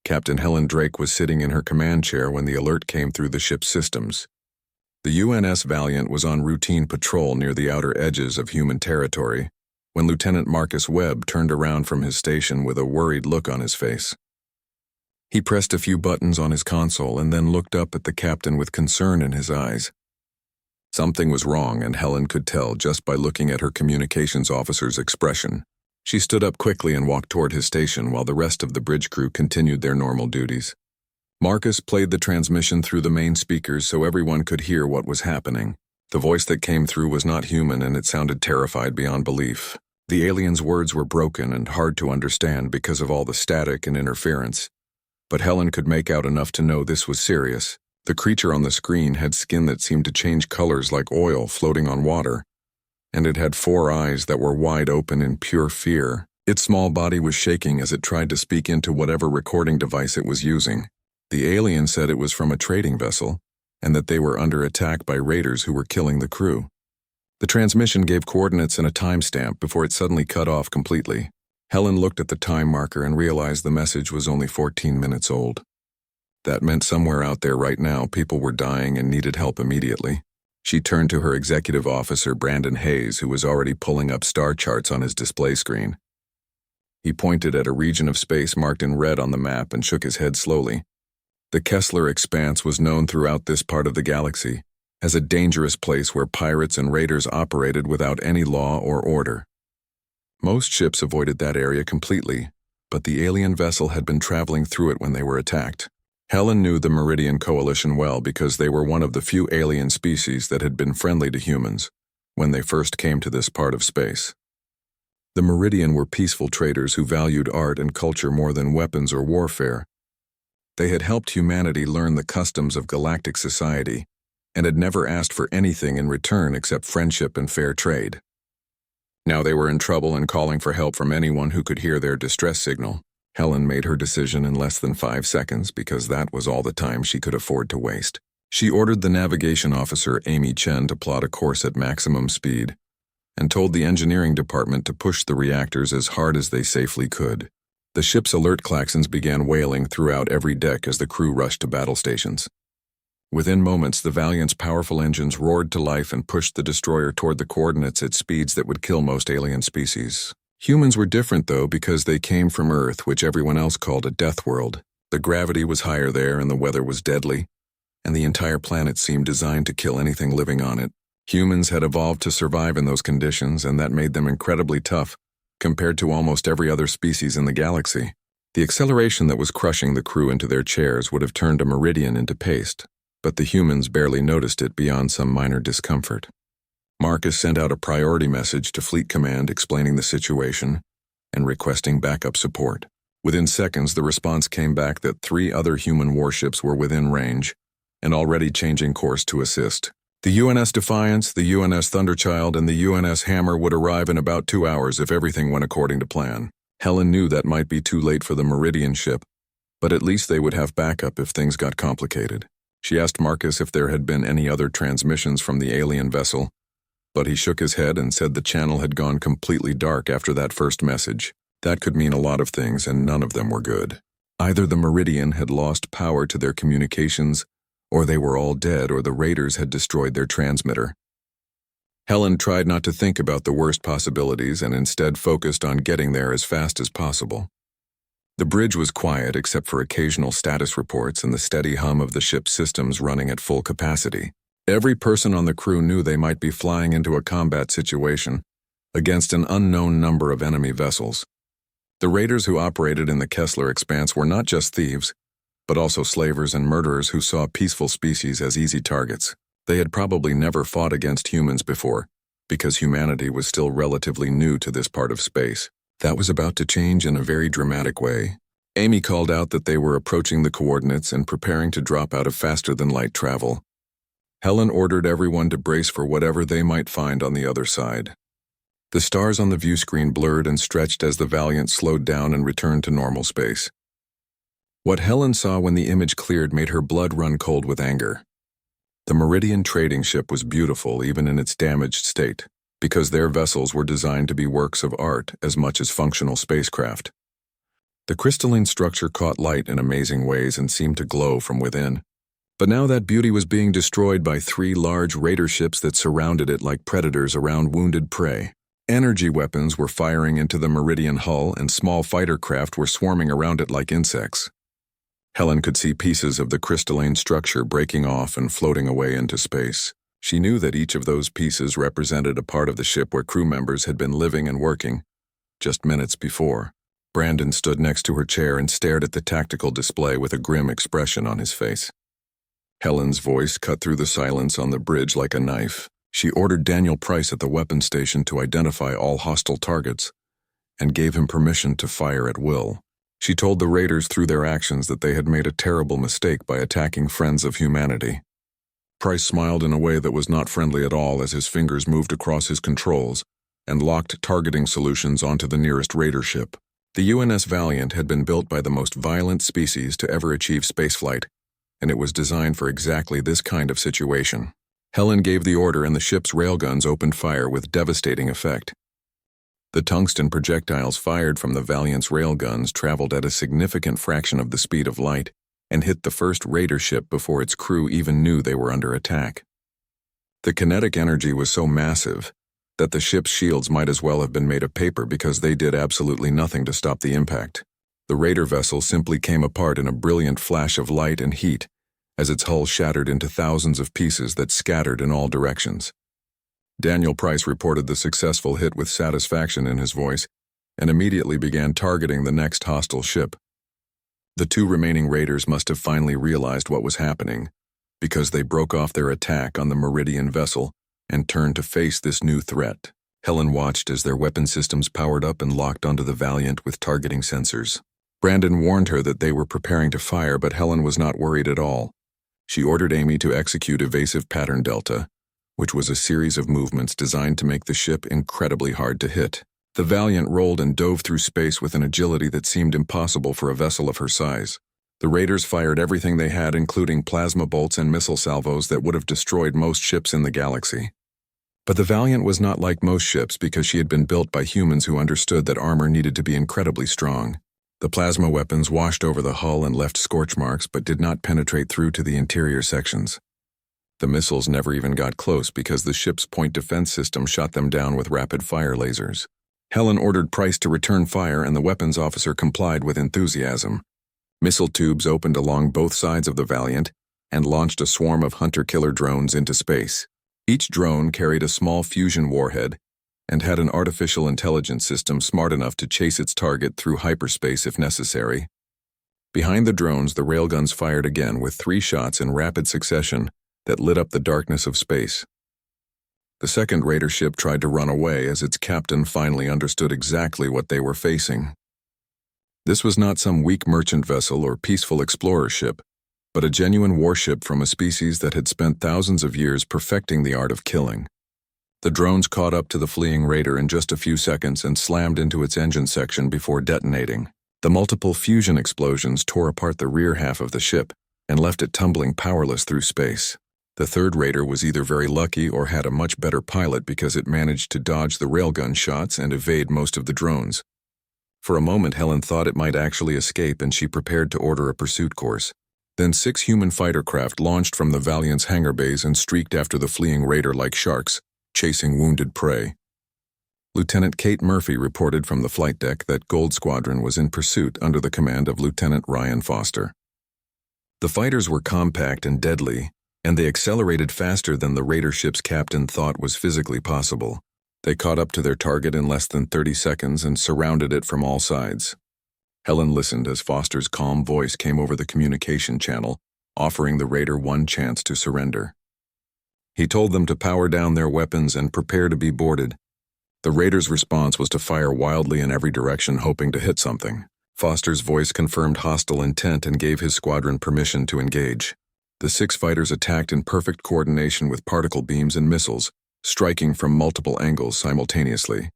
Captain Helen Drake was sitting in her command chair when the alert came through the ship's systems. The UNS Valiant was on routine patrol near the outer edges of human territory when Lieutenant Marcus Webb turned around from his station with a worried look on his face. He pressed a few buttons on his console and then looked up at the captain with concern in his eyes. Something was wrong, and Helen could tell just by looking at her communications officer's expression. She stood up quickly and walked toward his station while the rest of the bridge crew continued their normal duties. Marcus played the transmission through the main speakers so everyone could hear what was happening. The voice that came through was not human, and it sounded terrified beyond belief. The alien's words were broken and hard to understand because of all the static and interference. But Helen could make out enough to know this was serious. The creature on the screen had skin that seemed to change colors like oil floating on water, and it had 4 eyes that were wide open in pure fear. Its small body was shaking as it tried to speak into whatever recording device it was using. The alien said it was from a trading vessel, and that they were under attack by raiders who were killing the crew. The transmission gave coordinates and a timestamp before it suddenly cut off completely. Helen looked at the time marker and realized the message was only 14 minutes old. That meant somewhere out there right now people were dying and needed help immediately. She turned to her executive officer, Brandon Hayes, who was already pulling up star charts on his display screen. He pointed at a region of space marked in red on the map and shook his head slowly. The Kessler Expanse was known throughout this part of the galaxy as a dangerous place where pirates and raiders operated without any law or order. Most ships avoided that area completely, but the alien vessel had been traveling through it when they were attacked. Helen knew the Meridian Coalition well because they were one of the few alien species that had been friendly to humans when they first came to this part of space. The Meridian were peaceful traders who valued art and culture more than weapons or warfare. They had helped humanity learn the customs of galactic society and had never asked for anything in return except friendship and fair trade. Now they were in trouble and calling for help from anyone who could hear their distress signal. Helen made her decision in less than 5 seconds because that was all the time she could afford to waste. She ordered the navigation officer, Amy Chen, to plot a course at maximum speed and told the engineering department to push the reactors as hard as they safely could. The ship's alert klaxons began wailing throughout every deck as the crew rushed to battle stations. Within moments, the Valiant's powerful engines roared to life and pushed the destroyer toward the coordinates at speeds that would kill most alien species. Humans were different, though, because they came from Earth, which everyone else called a death world. The gravity was higher there and the weather was deadly, and the entire planet seemed designed to kill anything living on it. Humans had evolved to survive in those conditions, and that made them incredibly tough compared to almost every other species in the galaxy. The acceleration that was crushing the crew into their chairs would have turned a Meridian into paste, but the humans barely noticed it beyond some minor discomfort. Marcus sent out a priority message to Fleet Command explaining the situation and requesting backup support. Within seconds, the response came back that 3 other human warships were within range and already changing course to assist. The UNS Defiance, the UNS Thunderchild, and the UNS Hammer would arrive in about 2 hours if everything went according to plan. Helen knew that might be too late for the Meridian ship, but at least they would have backup if things got complicated. She asked Marcus if there had been any other transmissions from the alien vessel, but he shook his head and said the channel had gone completely dark after that first message. That could mean a lot of things, and none of them were good. Either the Meridian had lost power to their communications, or they were all dead, or the raiders had destroyed their transmitter. Helen tried not to think about the worst possibilities and instead focused on getting there as fast as possible. The bridge was quiet except for occasional status reports and the steady hum of the ship's systems running at full capacity. Every person on the crew knew they might be flying into a combat situation against an unknown number of enemy vessels. The raiders who operated in the Kessler Expanse were not just thieves, but also slavers and murderers who saw peaceful species as easy targets. They had probably never fought against humans before, because humanity was still relatively new to this part of space. That was about to change in a very dramatic way. Amy called out that they were approaching the coordinates and preparing to drop out of faster-than-light travel. Helen ordered everyone to brace for whatever they might find on the other side. The stars on the view screen blurred and stretched as the Valiant slowed down and returned to normal space. What Helen saw when the image cleared made her blood run cold with anger. The Meridian trading ship was beautiful even in its damaged state, because their vessels were designed to be works of art as much as functional spacecraft. The crystalline structure caught light in amazing ways and seemed to glow from within. But now that beauty was being destroyed by 3 large raider ships that surrounded it like predators around wounded prey. Energy weapons were firing into the Meridian hull, and small fighter craft were swarming around it like insects. Helen could see pieces of the crystalline structure breaking off and floating away into space. She knew that each of those pieces represented a part of the ship where crew members had been living and working just minutes before. Brandon stood next to her chair and stared at the tactical display with a grim expression on his face. Helen's voice cut through the silence on the bridge like a knife. She ordered Daniel Price at the weapons station to identify all hostile targets and gave him permission to fire at will. She told the raiders through their actions that they had made a terrible mistake by attacking friends of humanity. Price smiled in a way that was not friendly at all as his fingers moved across his controls and locked targeting solutions onto the nearest raider ship. The UNS Valiant had been built by the most violent species to ever achieve spaceflight, and it was designed for exactly this kind of situation. Helen gave the order and the ship's railguns opened fire with devastating effect. The tungsten projectiles fired from the Valiant's railguns traveled at a significant fraction of the speed of light and hit the first raider ship before its crew even knew they were under attack. The kinetic energy was so massive that the ship's shields might as well have been made of paper because they did absolutely nothing to stop the impact. The raider vessel simply came apart in a brilliant flash of light and heat as its hull shattered into thousands of pieces that scattered in all directions. Daniel Price reported the successful hit with satisfaction in his voice and immediately began targeting the next hostile ship. The 2 remaining raiders must have finally realized what was happening because they broke off their attack on the Meridian vessel and turned to face this new threat. Helen watched as their weapon systems powered up and locked onto the Valiant with targeting sensors. Brandon warned her that they were preparing to fire, but Helen was not worried at all. She ordered Amy to execute Evasive Pattern Delta, which was a series of movements designed to make the ship incredibly hard to hit. The Valiant rolled and dove through space with an agility that seemed impossible for a vessel of her size. The raiders fired everything they had, including plasma bolts and missile salvos that would have destroyed most ships in the galaxy. But the Valiant was not like most ships because she had been built by humans who understood that armor needed to be incredibly strong. The plasma weapons washed over the hull and left scorch marks but did not penetrate through to the interior sections. The missiles never even got close because the ship's point defense system shot them down with rapid-fire lasers. Helen ordered Price to return fire and the weapons officer complied with enthusiasm. Missile tubes opened along both sides of the Valiant and launched a swarm of hunter-killer drones into space. Each drone carried a small fusion warhead and had an artificial intelligence system smart enough to chase its target through hyperspace if necessary. Behind the drones, the railguns fired again with 3 shots in rapid succession that lit up the darkness of space. The second raider ship tried to run away as its captain finally understood exactly what they were facing. This was not some weak merchant vessel or peaceful explorer ship, but a genuine warship from a species that had spent thousands of years perfecting the art of killing. The drones caught up to the fleeing raider in just a few seconds and slammed into its engine section before detonating. The multiple fusion explosions tore apart the rear half of the ship and left it tumbling powerless through space. The third raider was either very lucky or had a much better pilot because it managed to dodge the railgun shots and evade most of the drones. For a moment, Helen thought it might actually escape and she prepared to order a pursuit course. Then 6 human fighter craft launched from the Valiant's hangar bays and streaked after the fleeing raider like sharks, chasing wounded prey. Lieutenant Kate Murphy reported from the flight deck that Gold Squadron was in pursuit under the command of Lieutenant Ryan Foster. The fighters were compact and deadly, and they accelerated faster than the raider ship's captain thought was physically possible. They caught up to their target in less than 30 seconds and surrounded it from all sides. Helen listened as Foster's calm voice came over the communication channel, offering the raider one chance to surrender. He told them to power down their weapons and prepare to be boarded. The raiders' response was to fire wildly in every direction, hoping to hit something. Foster's voice confirmed hostile intent and gave his squadron permission to engage. The 6 fighters attacked in perfect coordination with particle beams and missiles, striking from multiple angles simultaneously.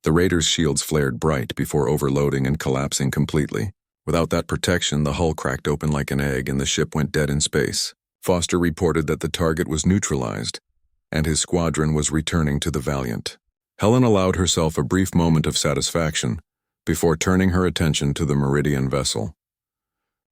The raiders' shields flared bright before overloading and collapsing completely. Without that protection, the hull cracked open like an egg and the ship went dead in space. Foster reported that the target was neutralized, and his squadron was returning to the Valiant. Helen allowed herself a brief moment of satisfaction, before turning her attention to the Meridian vessel.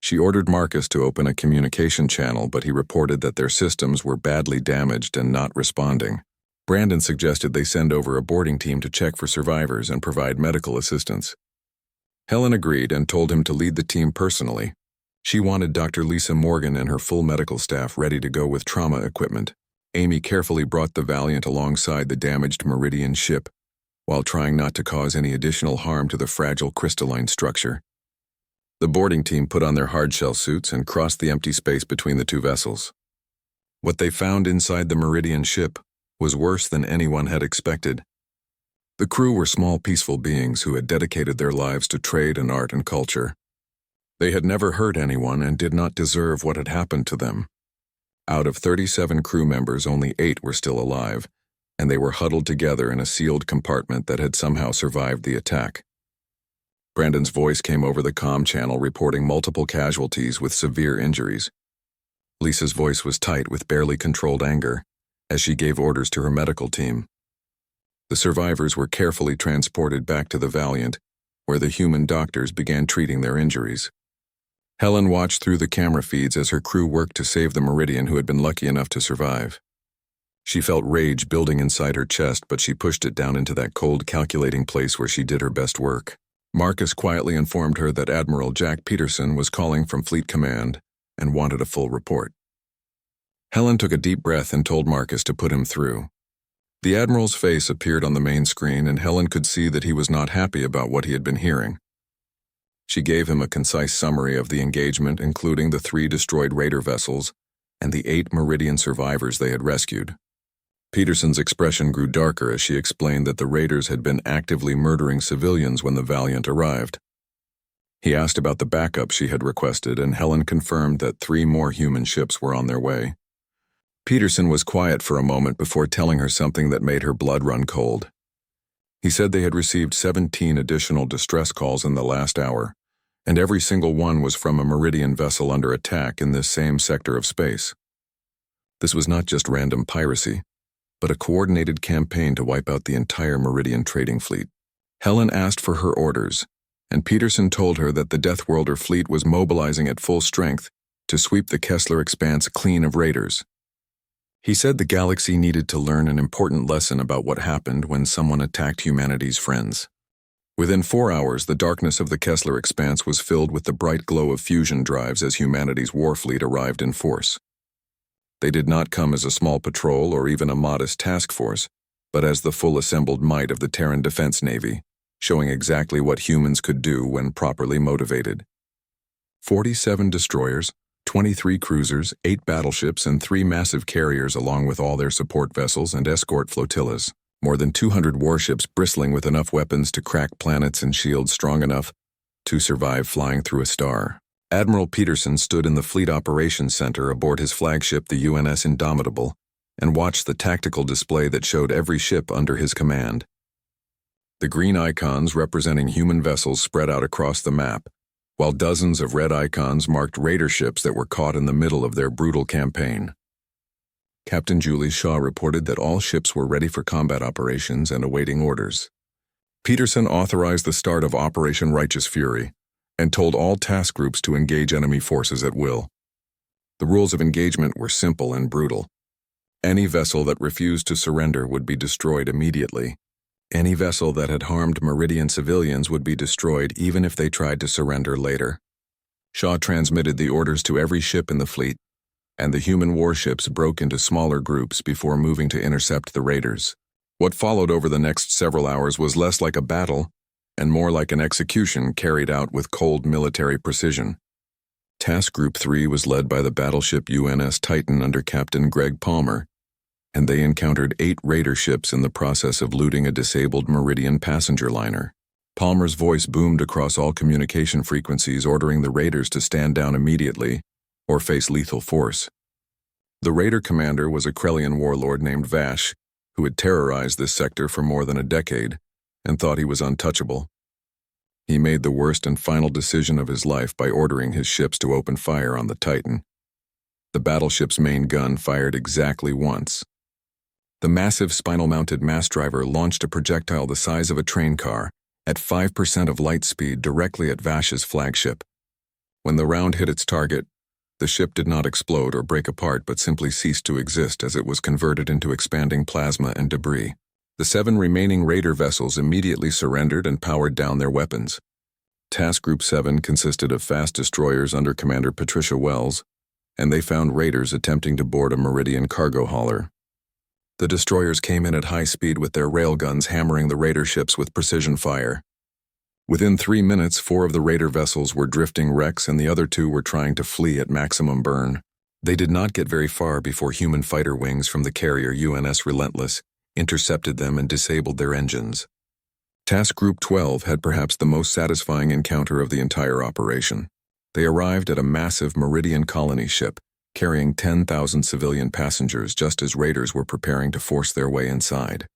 She ordered Marcus to open a communication channel, but he reported that their systems were badly damaged and not responding. Brandon suggested they send over a boarding team to check for survivors and provide medical assistance. Helen agreed and told him to lead the team personally. She wanted Dr. Lisa Morgan and her full medical staff ready to go with trauma equipment. Amy carefully brought the Valiant alongside the damaged Meridian ship, while trying not to cause any additional harm to the fragile crystalline structure. The boarding team put on their hardshell suits and crossed the empty space between the two vessels. What they found inside the Meridian ship was worse than anyone had expected. The crew were small, peaceful beings who had dedicated their lives to trade and art and culture. They had never hurt anyone and did not deserve what had happened to them. Out of 37 crew members, only 8 were still alive, and they were huddled together in a sealed compartment that had somehow survived the attack. Brandon's voice came over the comm channel reporting multiple casualties with severe injuries. Lisa's voice was tight with barely controlled anger as she gave orders to her medical team. The survivors were carefully transported back to the Valiant, where the human doctors began treating their injuries. Helen watched through the camera feeds as her crew worked to save the Meridian who had been lucky enough to survive. She felt rage building inside her chest, but she pushed it down into that cold, calculating place where she did her best work. Marcus quietly informed her that Admiral Jack Peterson was calling from Fleet Command and wanted a full report. Helen took a deep breath and told Marcus to put him through. The Admiral's face appeared on the main screen, and Helen could see that he was not happy about what he had been hearing. She gave him a concise summary of the engagement, including the 3 destroyed raider vessels and the 8 Meridian survivors they had rescued. Peterson's expression grew darker as she explained that the raiders had been actively murdering civilians when the Valiant arrived. He asked about the backup she had requested, and Helen confirmed that 3 more human ships were on their way. Peterson was quiet for a moment before telling her something that made her blood run cold. He said they had received 17 additional distress calls in the last hour, and every single one was from a Meridian vessel under attack in this same sector of space. This was not just random piracy, but a coordinated campaign to wipe out the entire Meridian trading fleet. Helen asked for her orders, and Peterson told her that the Deathworlder fleet was mobilizing at full strength to sweep the Kessler Expanse clean of raiders. He said the galaxy needed to learn an important lesson about what happened when someone attacked humanity's friends. Within 4 hours, the darkness of the Kessler Expanse was filled with the bright glow of fusion drives as humanity's war fleet arrived in force. They did not come as a small patrol or even a modest task force, but as the full assembled might of the Terran Defense Navy, showing exactly what humans could do when properly motivated. 47 destroyers, 23 cruisers, 8 battleships, and 3 massive carriers along with all their support vessels and escort flotillas. More than 200 warships bristling with enough weapons to crack planets and shields strong enough to survive flying through a star. Admiral Peterson stood in the Fleet Operations Center aboard his flagship, the UNS Indomitable, and watched the tactical display that showed every ship under his command. The green icons representing human vessels spread out across the map, while dozens of red icons marked raider ships that were caught in the middle of their brutal campaign. Captain Julie Shaw reported that all ships were ready for combat operations and awaiting orders. Peterson authorized the start of Operation Righteous Fury and told all task groups to engage enemy forces at will. The rules of engagement were simple and brutal. Any vessel that refused to surrender would be destroyed immediately. Any vessel that had harmed Meridian civilians would be destroyed even if they tried to surrender later. Shaw transmitted the orders to every ship in the fleet, and the human warships broke into smaller groups before moving to intercept the raiders. What followed over the next several hours was less like a battle and more like an execution carried out with cold military precision. Task Group 3 was led by the battleship UNS Titan under Captain Greg Palmer, and they encountered 8 raider ships in the process of looting a disabled Meridian passenger liner. Palmer's voice boomed across all communication frequencies, ordering the raiders to stand down immediately or face lethal force. The raider commander was a Krellian warlord named Vash, who had terrorized this sector for more than a decade and thought he was untouchable. He made the worst and final decision of his life by ordering his ships to open fire on the Titan. The battleship's main gun fired exactly once. The massive spinal-mounted mass driver launched a projectile the size of a train car at 5% of light speed directly at Vash's flagship. When the round hit its target, the ship did not explode or break apart but simply ceased to exist as it was converted into expanding plasma and debris. The 7 remaining raider vessels immediately surrendered and powered down their weapons. Task Group 7 consisted of fast destroyers under Commander Patricia Wells, and they found raiders attempting to board a Meridian cargo hauler. The destroyers came in at high speed with their railguns hammering the raider ships with precision fire. Within 3 minutes, 4 of the raider vessels were drifting wrecks and the other 2 were trying to flee at maximum burn. They did not get very far before human fighter wings from the carrier UNS Relentless intercepted them and disabled their engines. Task Group 12 had perhaps the most satisfying encounter of the entire operation. They arrived at a massive Meridian colony ship, carrying 10,000 civilian passengers just as raiders were preparing to force their way inside.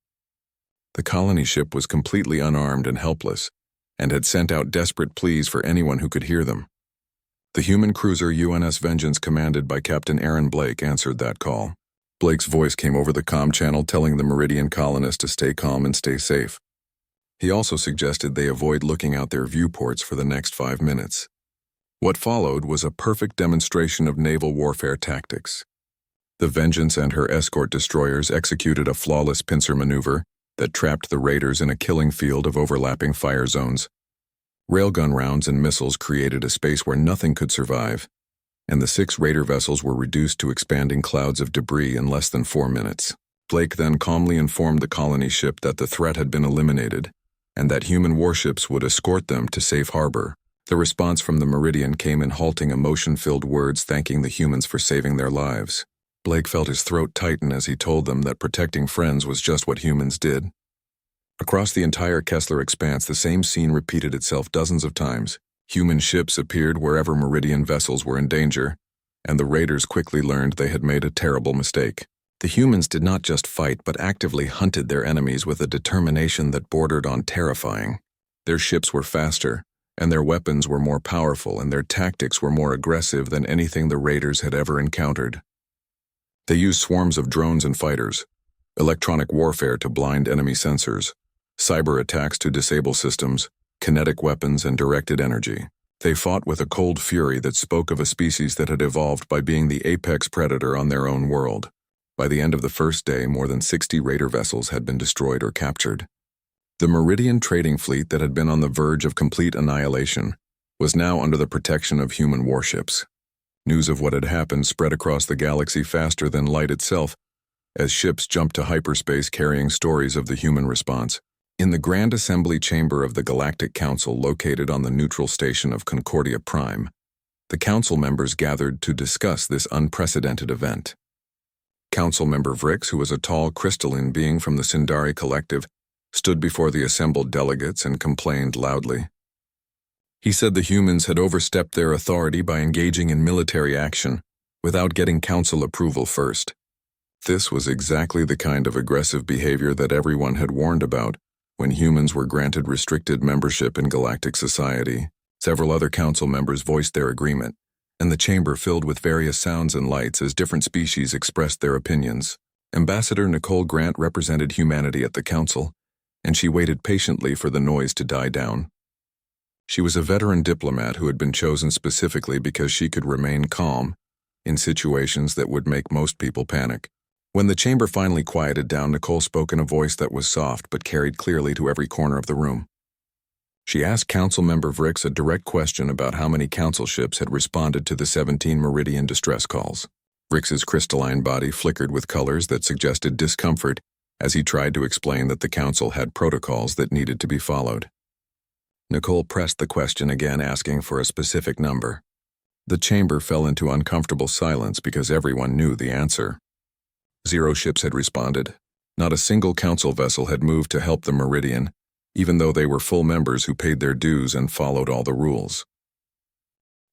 The colony ship was completely unarmed and helpless, and had sent out desperate pleas for anyone who could hear them. The human cruiser UNS Vengeance commanded by Captain Aaron Blake answered that call. Blake's voice came over the comm channel telling the Meridian colonists to stay calm and stay safe. He also suggested they avoid looking out their viewports for the next 5 minutes. What followed was a perfect demonstration of naval warfare tactics. The Vengeance and her escort destroyers executed a flawless pincer maneuver that trapped the raiders in a killing field of overlapping fire zones. Railgun rounds and missiles created a space where nothing could survive, and the 6 raider vessels were reduced to expanding clouds of debris in less than 4 minutes. Blake then calmly informed the colony ship that the threat had been eliminated, and that human warships would escort them to safe harbor. The response from the Meridian came in halting emotion-filled words thanking the humans for saving their lives. Blake felt his throat tighten as he told them that protecting friends was just what humans did. Across the entire Kessler expanse, the same scene repeated itself dozens of times. Human ships appeared wherever Meridian vessels were in danger, and the raiders quickly learned they had made a terrible mistake. The humans did not just fight but actively hunted their enemies with a determination that bordered on terrifying. Their ships were faster, and their weapons were more powerful, and their tactics were more aggressive than anything the raiders had ever encountered. They used swarms of drones and fighters, electronic warfare to blind enemy sensors, cyber attacks to disable systems, kinetic weapons, and directed energy. They fought with a cold fury that spoke of a species that had evolved by being the apex predator on their own world. By the end of the first day, more than 60 raider vessels had been destroyed or captured. The Meridian trading fleet that had been on the verge of complete annihilation was now under the protection of human warships. News of what had happened spread across the galaxy faster than light itself, as ships jumped to hyperspace carrying stories of the human response. In the Grand Assembly Chamber of the Galactic Council located on the neutral station of Concordia Prime, the council members gathered to discuss this unprecedented event. Council member Vrix, who was a tall crystalline being from the Sindari Collective, stood before the assembled delegates and complained loudly. He said the humans had overstepped their authority by engaging in military action without getting council approval first. This was exactly the kind of aggressive behavior that everyone had warned about when humans were granted restricted membership in galactic society. Several other council members voiced their agreement, and the chamber filled with various sounds and lights as different species expressed their opinions. Ambassador Nicole Grant represented humanity at the council, and she waited patiently for the noise to die down. She was a veteran diplomat who had been chosen specifically because she could remain calm in situations that would make most people panic. When the chamber finally quieted down, Nicole spoke in a voice that was soft but carried clearly to every corner of the room. She asked Council Member Vrix a direct question about how many council ships had responded to the 17 Meridian distress calls. Vrix's crystalline body flickered with colors that suggested discomfort as he tried to explain that the council had protocols that needed to be followed. Nicole pressed the question again, asking for a specific number. The chamber fell into uncomfortable silence because everyone knew the answer. 0 ships had responded. Not a single council vessel had moved to help the Meridian, even though they were full members who paid their dues and followed all the rules.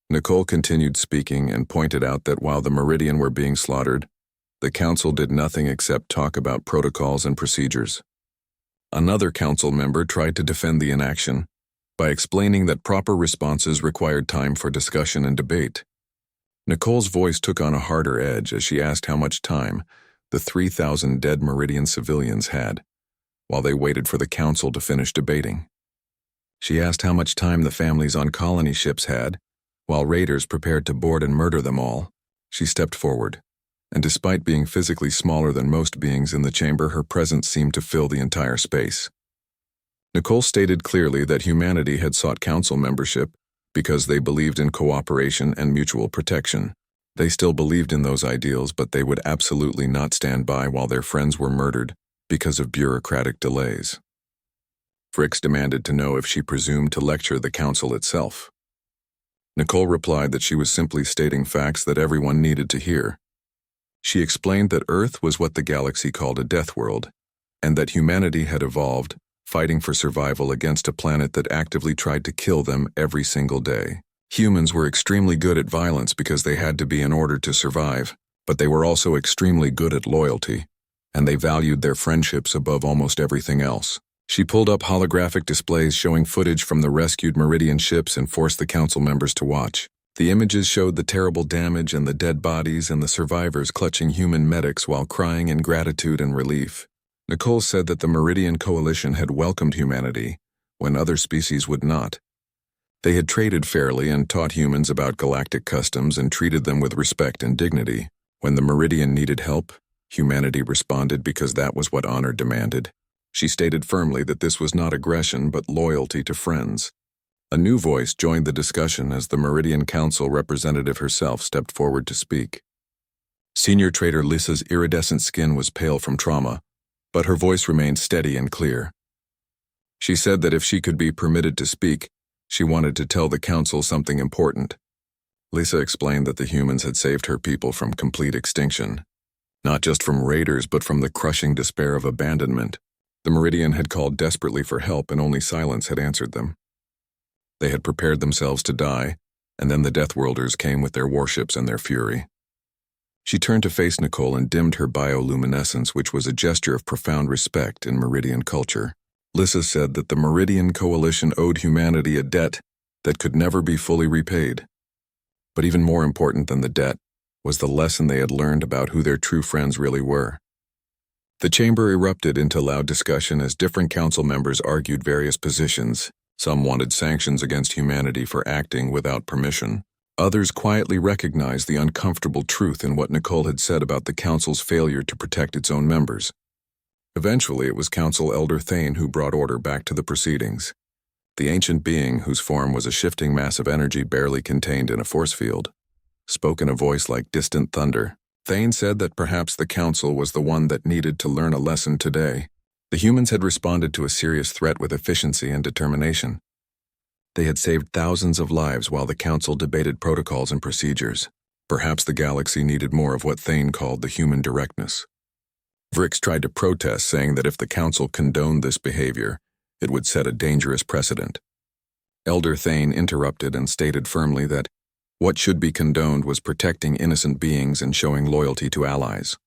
Nicole continued speaking and pointed out that while the Meridian were being slaughtered, the council did nothing except talk about protocols and procedures. Another council member tried to defend the inaction by explaining that proper responses required time for discussion and debate. Nicole's voice took on a harder edge as she asked how much time the 3,000 dead Meridian civilians had, while they waited for the council to finish debating. She asked how much time the families on colony ships had, while raiders prepared to board and murder them all. She stepped forward, and despite being physically smaller than most beings in the chamber, her presence seemed to fill the entire space. Nicole stated clearly that humanity had sought council membership because they believed in cooperation and mutual protection. They still believed in those ideals, but they would absolutely not stand by while their friends were murdered because of bureaucratic delays. Fricks demanded to know if she presumed to lecture the council itself. Nicole replied that she was simply stating facts that everyone needed to hear. She explained that Earth was what the galaxy called a death world, and that humanity had evolved, fighting for survival against a planet that actively tried to kill them every single day. Humans were extremely good at violence because they had to be in order to survive, but they were also extremely good at loyalty, and they valued their friendships above almost everything else. She pulled up holographic displays showing footage from the rescued Meridian ships and forced the council members to watch. The images showed the terrible damage and the dead bodies and the survivors clutching human medics while crying in gratitude and relief. Nicole said that the Meridian Coalition had welcomed humanity when other species would not. They had traded fairly and taught humans about galactic customs and treated them with respect and dignity. When the Meridian needed help, humanity responded because that was what honor demanded. She stated firmly that this was not aggression but loyalty to friends. A new voice joined the discussion as the Meridian Council representative herself stepped forward to speak. Senior Trader Lissa's iridescent skin was pale from trauma, but her voice remained steady and clear. She said that if she could be permitted to speak, she wanted to tell the council something important. Lisa explained that the humans had saved her people from complete extinction, not just from raiders but from the crushing despair of abandonment. The Meridian had called desperately for help and only silence had answered them. They had prepared themselves to die, and then the Deathworlders came with their warships and their fury. She turned to face Nicole and dimmed her bioluminescence, which was a gesture of profound respect in Meridian culture. Lissa said that the Meridian Coalition owed humanity a debt that could never be fully repaid. But even more important than the debt was the lesson they had learned about who their true friends really were. The chamber erupted into loud discussion as different council members argued various positions. Some wanted sanctions against humanity for acting without permission. Others quietly recognized the uncomfortable truth in what Nicole had said about the council's failure to protect its own members. Eventually, it was Council Elder Thane who brought order back to the proceedings. The ancient being, whose form was a shifting mass of energy barely contained in a force field, spoke in a voice like distant thunder. Thane said that perhaps the council was the one that needed to learn a lesson today. The humans had responded to a serious threat with efficiency and determination. They had saved thousands of lives while the council debated protocols and procedures. Perhaps the galaxy needed more of what Thane called the human directness. Vrix tried to protest, saying that if the council condoned this behavior, it would set a dangerous precedent. Elder Thane interrupted and stated firmly that what should be condoned was protecting innocent beings and showing loyalty to allies.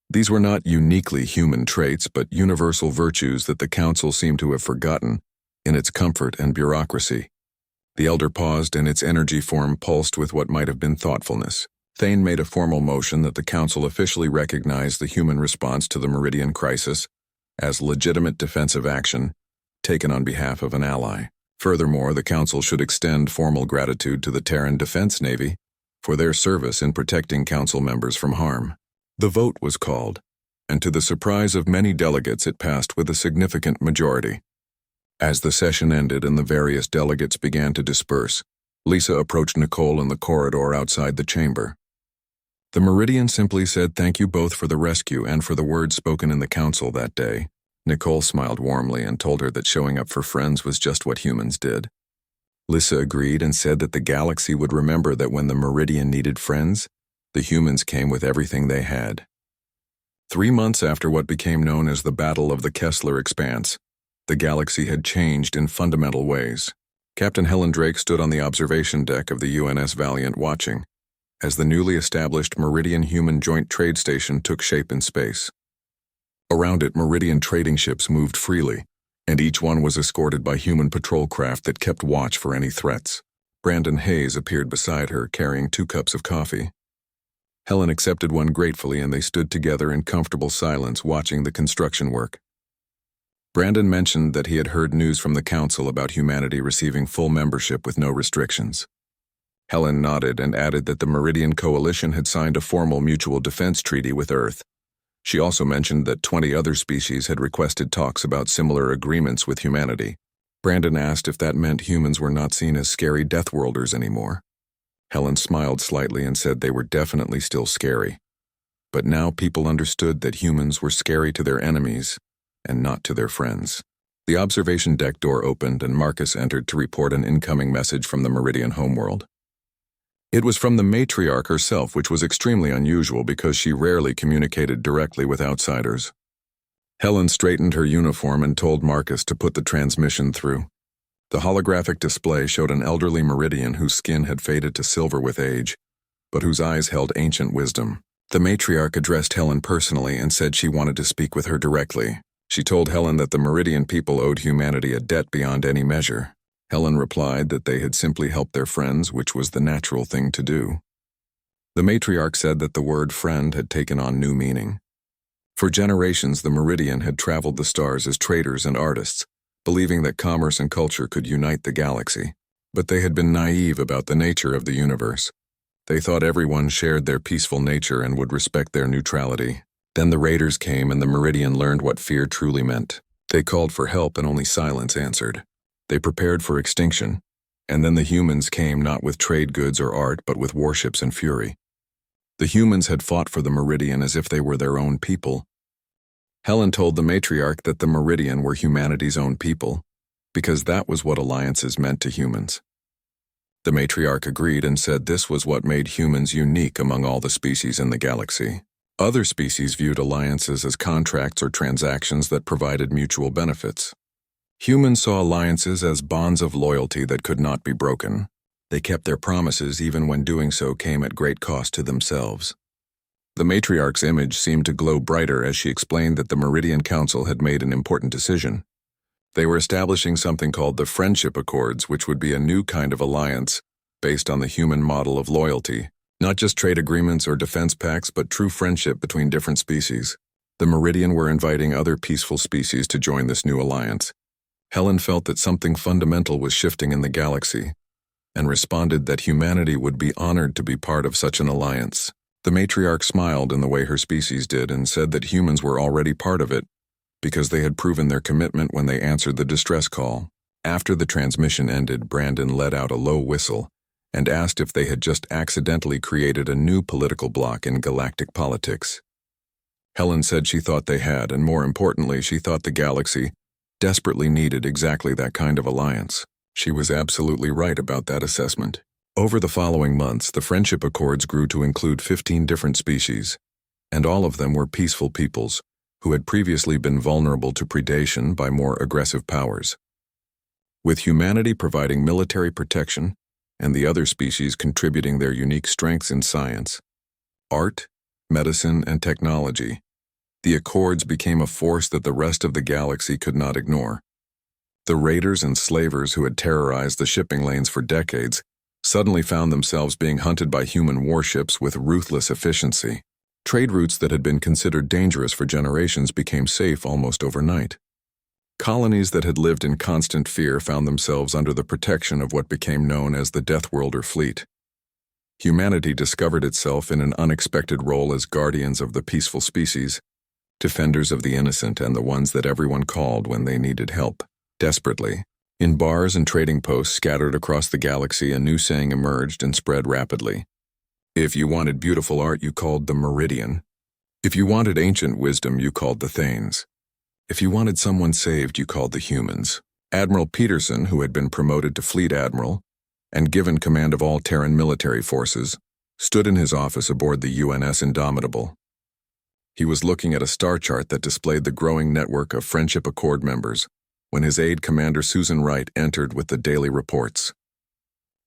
These were not uniquely human traits, but universal virtues that the council seemed to have forgotten in its comfort and bureaucracy. The elder paused, and its energy form pulsed with what might have been thoughtfulness. Thane made a formal motion that the council officially recognize the human response to the Meridian crisis as legitimate defensive action taken on behalf of an ally. Furthermore, the council should extend formal gratitude to the Terran Defense Navy for their service in protecting council members from harm. The vote was called, and to the surprise of many delegates, it passed with a significant majority. As the session ended and the various delegates began to disperse, Lisa approached Nicole in the corridor outside the chamber. The Meridian simply said thank you both for the rescue and for the words spoken in the council that day. Nicole smiled warmly and told her that showing up for friends was just what humans did. Lissa agreed and said that the galaxy would remember that when the Meridian needed friends, the humans came with everything they had. 3 months after what became known as the Battle of the Kessler Expanse, the galaxy had changed in fundamental ways. Captain Helen Drake stood on the observation deck of the UNS Valiant watching, as the newly established Meridian Human Joint Trade Station took shape in space. Around it, Meridian trading ships moved freely, and each one was escorted by human patrol craft that kept watch for any threats. Brandon Hayes appeared beside her, carrying 2 cups of coffee. Helen accepted one gratefully, and they stood together in comfortable silence watching the construction work. Brandon mentioned that he had heard news from the Council about humanity receiving full membership with no restrictions. Helen nodded and added that the Meridian Coalition had signed a formal mutual defense treaty with Earth. She also mentioned that 20 other species had requested talks about similar agreements with humanity. Brandon asked if that meant humans were not seen as scary Deathworlders anymore. Helen smiled slightly and said they were definitely still scary. But now people understood that humans were scary to their enemies and not to their friends. The observation deck door opened and Marcus entered to report an incoming message from the Meridian homeworld. It was from the matriarch herself, which was extremely unusual because she rarely communicated directly with outsiders. Helen straightened her uniform and told Marcus to put the transmission through. The holographic display showed an elderly Meridian whose skin had faded to silver with age, but whose eyes held ancient wisdom. The matriarch addressed Helen personally and said she wanted to speak with her directly. She told Helen that the Meridian people owed humanity a debt beyond any measure. Helen replied that they had simply helped their friends, which was the natural thing to do. The matriarch said that the word friend had taken on new meaning. For generations, the Meridian had traveled the stars as traders and artists, believing that commerce and culture could unite the galaxy. But they had been naive about the nature of the universe. They thought everyone shared their peaceful nature and would respect their neutrality. Then the raiders came and the Meridian learned what fear truly meant. They called for help and only silence answered. They prepared for extinction, and then the humans came not with trade goods or art but with warships and fury. The humans had fought for the Meridian as if they were their own people. Helen told the matriarch that the Meridian were humanity's own people, because that was what alliances meant to humans. The matriarch agreed and said this was what made humans unique among all the species in the galaxy. Other species viewed alliances as contracts or transactions that provided mutual benefits. Humans saw alliances as bonds of loyalty that could not be broken. They kept their promises even when doing so came at great cost to themselves. The matriarch's image seemed to glow brighter as she explained that the Meridian Council had made an important decision. They were establishing something called the Friendship Accords, which would be a new kind of alliance based on the human model of loyalty. Not just trade agreements or defense pacts, but true friendship between different species. The Meridian were inviting other peaceful species to join this new alliance. Helen felt that something fundamental was shifting in the galaxy, and responded that humanity would be honored to be part of such an alliance. The matriarch smiled in the way her species did and said that humans were already part of it, because they had proven their commitment when they answered the distress call. After the transmission ended, Brandon let out a low whistle and asked if they had just accidentally created a new political bloc in galactic politics. Helen said she thought they had, and more importantly, she thought the galaxy desperately needed exactly that kind of alliance. She was absolutely right about that assessment. Over the following months, the Friendship Accords grew to include 15 different species, and all of them were peaceful peoples who had previously been vulnerable to predation by more aggressive powers. With humanity providing military protection and the other species contributing their unique strengths in science, art, medicine, and technology, the Accords became a force that the rest of the galaxy could not ignore. The raiders and slavers who had terrorized the shipping lanes for decades suddenly found themselves being hunted by human warships with ruthless efficiency. Trade routes that had been considered dangerous for generations became safe almost overnight. Colonies that had lived in constant fear found themselves under the protection of what became known as the Deathworlder fleet. Humanity discovered itself in an unexpected role as guardians of the peaceful species, defenders of the innocent and the ones that everyone called when they needed help, desperately. In bars and trading posts scattered across the galaxy, a new saying emerged and spread rapidly. If you wanted beautiful art, you called the Meridian. If you wanted ancient wisdom, you called the Thanes. If you wanted someone saved, you called the humans. Admiral Peterson, who had been promoted to Fleet Admiral and given command of all Terran military forces, stood in his office aboard the UNS Indomitable. He was looking at a star chart that displayed the growing network of Friendship Accord members when his aide, Commander Susan Wright, entered with the daily reports.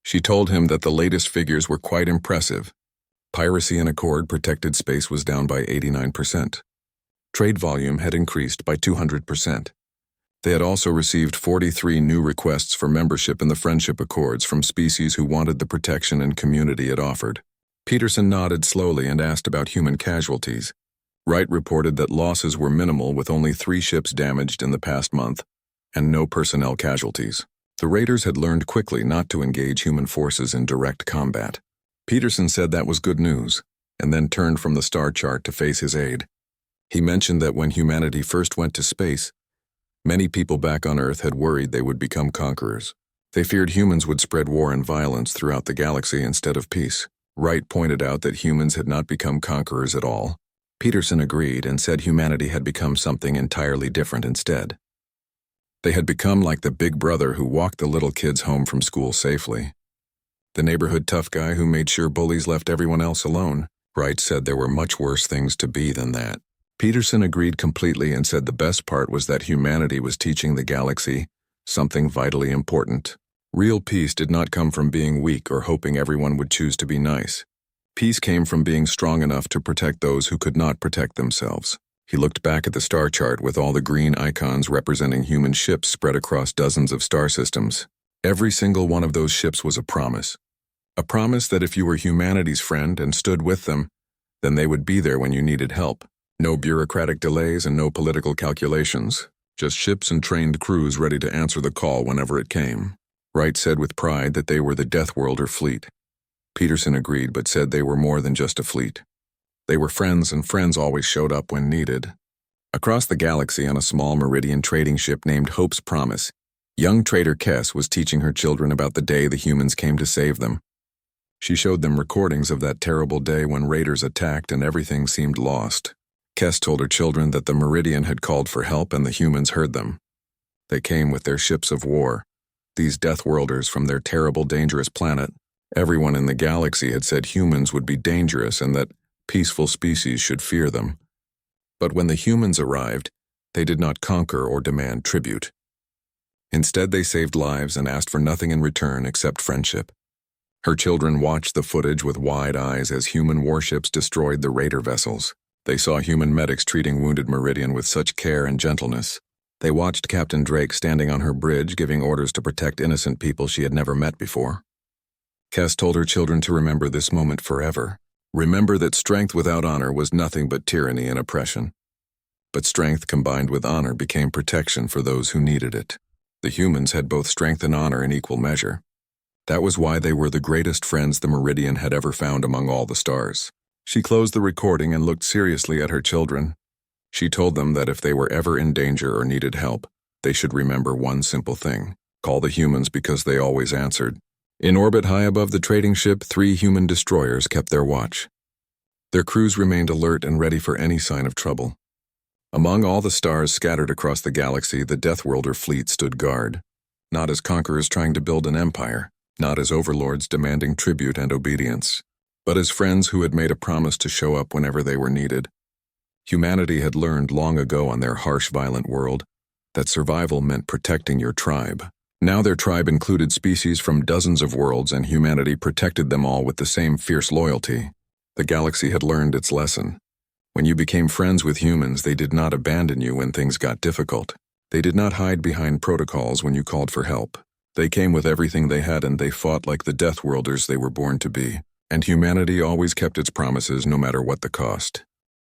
She told him that the latest figures were quite impressive. Piracy in Accord protected space was down by 89%. Trade volume had increased by 200%. They had also received 43 new requests for membership in the Friendship Accords from species who wanted the protection and community it offered. Peterson nodded slowly and asked about human casualties. Wright reported that losses were minimal with only 3 ships damaged in the past month and no personnel casualties. The raiders had learned quickly not to engage human forces in direct combat. Peterson said that was good news, and then turned from the star chart to face his aide. He mentioned that when humanity first went to space, many people back on Earth had worried they would become conquerors. They feared humans would spread war and violence throughout the galaxy instead of peace. Wright pointed out that humans had not become conquerors at all. Peterson agreed and said humanity had become something entirely different instead. They had become like the big brother who walked the little kids home from school safely. The neighborhood tough guy who made sure bullies left everyone else alone. Wright said there were much worse things to be than that. Peterson agreed completely and said the best part was that humanity was teaching the galaxy something vitally important. Real peace did not come from being weak or hoping everyone would choose to be nice. Peace came from being strong enough to protect those who could not protect themselves. He looked back at the star chart with all the green icons representing human ships spread across dozens of star systems. Every single one of those ships was a promise. A promise that if you were humanity's friend and stood with them, then they would be there when you needed help. No bureaucratic delays and no political calculations. Just ships and trained crews ready to answer the call whenever it came. Wright said with pride that they were the Deathworlder fleet. Peterson agreed but said they were more than just a fleet. They were friends, and friends always showed up when needed. Across the galaxy on a small Meridian trading ship named Hope's Promise, young trader Kess was teaching her children about the day the humans came to save them. She showed them recordings of that terrible day when raiders attacked and everything seemed lost. Kess told her children that the Meridian had called for help and the humans heard them. They came with their ships of war, these Deathworlders from their terrible, dangerous planet. Everyone in the galaxy had said humans would be dangerous and that peaceful species should fear them. But when the humans arrived, they did not conquer or demand tribute. Instead, they saved lives and asked for nothing in return except friendship. Her children watched the footage with wide eyes as human warships destroyed the raider vessels. They saw human medics treating wounded Meridian with such care and gentleness. They watched Captain Drake standing on her bridge giving orders to protect innocent people she had never met before. Kess told her children to remember this moment forever. Remember that strength without honor was nothing but tyranny and oppression. But strength combined with honor became protection for those who needed it. The humans had both strength and honor in equal measure. That was why they were the greatest friends the Meridian had ever found among all the stars. She closed the recording and looked seriously at her children. She told them that if they were ever in danger or needed help, they should remember one simple thing: call the humans because they always answered. In orbit high above the trading ship, 3 human destroyers kept their watch. Their crews remained alert and ready for any sign of trouble. Among all the stars scattered across the galaxy, the Deathworlder fleet stood guard, not as conquerors trying to build an empire, not as overlords demanding tribute and obedience, but as friends who had made a promise to show up whenever they were needed. Humanity had learned long ago on their harsh, violent world that survival meant protecting your tribe. Now their tribe included species from dozens of worlds, and humanity protected them all with the same fierce loyalty. The galaxy had learned its lesson. When you became friends with humans, they did not abandon you when things got difficult. They did not hide behind protocols when you called for help. They came with everything they had, and they fought like the Deathworlders they were born to be. And humanity always kept its promises no matter what the cost.